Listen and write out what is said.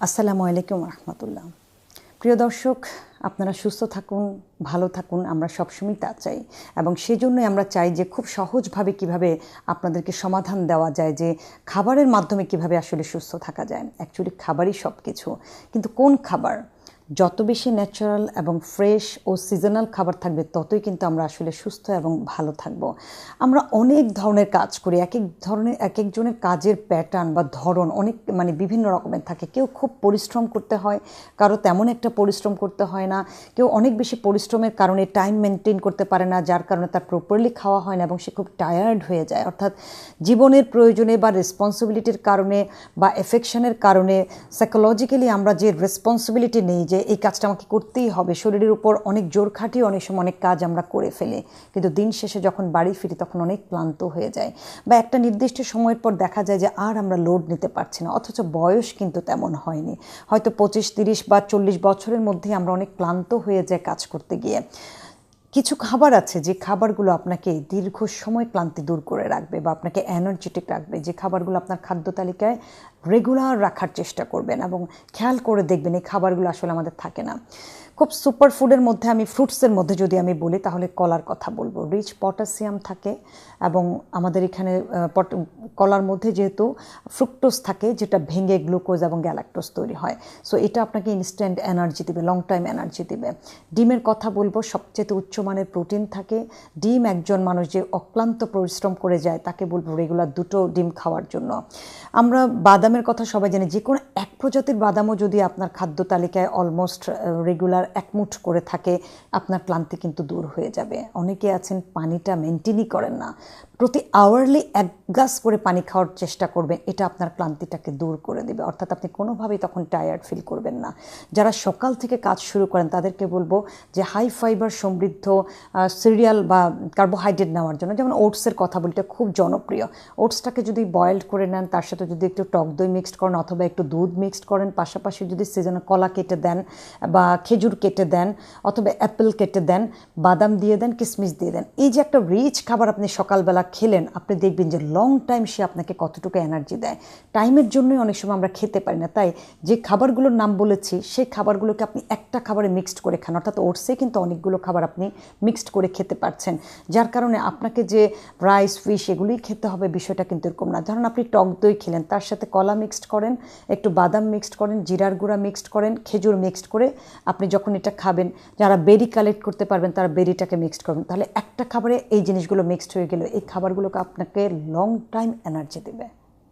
আসসালামু আলাইকুম রহমতুল্লাহ। প্রিয় দর্শক, আপনারা সুস্থ থাকুন, ভালো থাকুন, আমরা সবসময় তা চাই এবং সেজন্যই আমরা চাই যে খুব সহজভাবে কিভাবে আপনাদেরকে সমাধান দেওয়া যায় যে খাবারের মাধ্যমে কিভাবে আসলে সুস্থ থাকা যায়। অ্যাকচুয়ালি খাবারই সব কিছু, কিন্তু কোন খাবার যত বেশি ন্যাচারাল এবং ফ্রেশ ও সিজনাল খাবার থাকবে ততই কিন্তু আমরা আসলে সুস্থ এবং ভালো থাকব। আমরা অনেক ধরনের কাজ করি, এক একজনের কাজের প্যাটার্ন বা ধরন অনেক বিভিন্ন রকমের থাকে। কেউ খুব পরিশ্রম করতে হয়, কারো তেমন একটা পরিশ্রম করতে হয় না, কেউ অনেক বেশি পরিশ্রমের কারণে টাইম মেনটেন করতে পারে না, যার কারণে তার প্রপারলি খাওয়া হয় না এবং সে খুব টায়ার্ড হয়ে যায়। অর্থাৎ জীবনের প্রয়োজনে বা রেসপন্সিবিলিটির কারণে বা এফেকশনের কারণে সাইকোলজিক্যালি আমরা যে রেসপন্সিবিলিটি নেই যে এই কাজটা আমাকে করতেই হবে, শরীরের উপর অনেক জোর খাটিয়ে অনেক সময় অনেক কাজ আমরা করে ফেলি, কিন্তু দিন শেষে যখন বাড়ি ফিরি তখন অনেক ক্লান্ত হয়ে যায় বা একটা নির্দিষ্ট সময়ের পর দেখা যায় যে আর আমরা লোড নিতে পারছি না। অথচ বয়স কিন্তু তেমন হয়নি, হয়তো 25, 30 বা 40 বছরের মধ্যেই আমরা অনেক ক্লান্ত হয়ে যায় কাজ করতে গিয়ে। কিছু খাবার আছে যে খাবারগুলো আপনাকে দীর্ঘ সময় ক্লান্তি দূর করে রাখবে বা আপনাকে এনার্জেটিক রাখবে, যে খাবারগুলো আপনার খাদ্য তালিকায় রেগুলার রাখার চেষ্টা করবেন এবং খেয়াল করে দেখবেন এই খাবারগুলো আসলে আমাদের থাকে না। খুব সুপার ফুডের মধ্যে আমি ফ্রুটসের মধ্যে যদি আমি বলি তাহলে কলার কথা বলবো। রিচ পটাশিয়াম থাকে এবং আমাদের এখানে কলার মধ্যে যেহেতু ফ্রুক্টোজ থাকে যেটা ভেঙে গ্লুকোজ এবং গ্যালাক্টোজ তৈরি হয়, সো এটা আপনাকে ইনস্ট্যান্ট এনার্জি দিবে, লং টাইম এনার্জি দিবে। ডিমের কথা বলবো, সবচেয়ে উচ্চমানের প্রোটিন থাকে। ডিম একজন মানুষ যে অক্লান্ত পরিশ্রম করে যায় তাকে বলবো রেগুলার 2টো ডিম খাওয়ার জন্য। আমরা বাদামের কথা সবাই জানি, যে কোনো এক প্রজাতির বাদামও যদি আপনার খাদ্য তালিকায় অলমোস্ট রেগুলার এক মুঠ করে থাকে আপনার ক্লান্তি কিন্তু দূর হয়ে যাবে। অনেকে আছেন পানিটা মেনটেনই করেন না, প্রতি আওয়ারলি 1 গ্লাস করে পানি খাওয়ার চেষ্টা করবেন, এটা আপনার ক্লান্তিটাকে দূর করে দেবে। অর্থাৎ আপনি কোনোভাবেই তখন টায়ার্ড ফিল করবেন না। যারা সকাল থেকে কাজ শুরু করেন তাদেরকে বলবো যে হাই ফাইবার সমৃদ্ধ সিরিয়াল বা কার্বোহাইড্রেট নেওয়ার জন্য, যেমন ওটসের কথা বলি, এটা খুব জনপ্রিয়। ওটসটাকে যদি বয়েলড করে নেন, তার সাথে যদি একটু টক দই মিক্সড করেন অথবা একটু দুধ মিক্সড করেন, পাশাপাশি যদি সিজনে কলা কেটে দেন বা খেজুর কেটে দেন অথবা অ্যাপেল কেটে দেন, বাদাম দিয়ে দেন, কিশমিশ দিয়ে দেন, এই যে একটা রিচ খাবার আপনি সকালবেলা খেলেন, আপনি দেখবেন যে লং টাইম সে আপনাকে কতটুকু এনার্জি দেয়। টাইমের জন্যই অনেক সময় আমরা খেতে পারি না, তাই যে খাবারগুলোর নাম বলেছি সেই খাবারগুলোকে আপনি একটা খাবারে মিক্সড করে খান। অর্থাৎ ওটসে কিন্তু অনেকগুলো খাবার আপনি মিক্সড করে খেতে পারছেন, যার কারণে আপনাকে যে রাইস ফিশ এগুলোই খেতে হবে বিষয়টা কিন্তু এরকম না। ধরুন আপনি টক দই খেলেন, তার সাথে কলা মিক্সড করেন, একটু বাদাম মিক্সড করেন, জিরার গুঁড়া মিক্সড করেন, খেজুর মিক্সড করে আপনি যখন এটা খাবেন, যারা বেরি কালেক্ট করতে পারবেন তারা বেরিটাকে মিক্সড করবেন, তাহলে একটা খাবারে এই জিনিসগুলো মিক্সড হয়ে গেল, এই খাবারগুলোকে আপনাকে লং টাইম এনার্জি দেবে।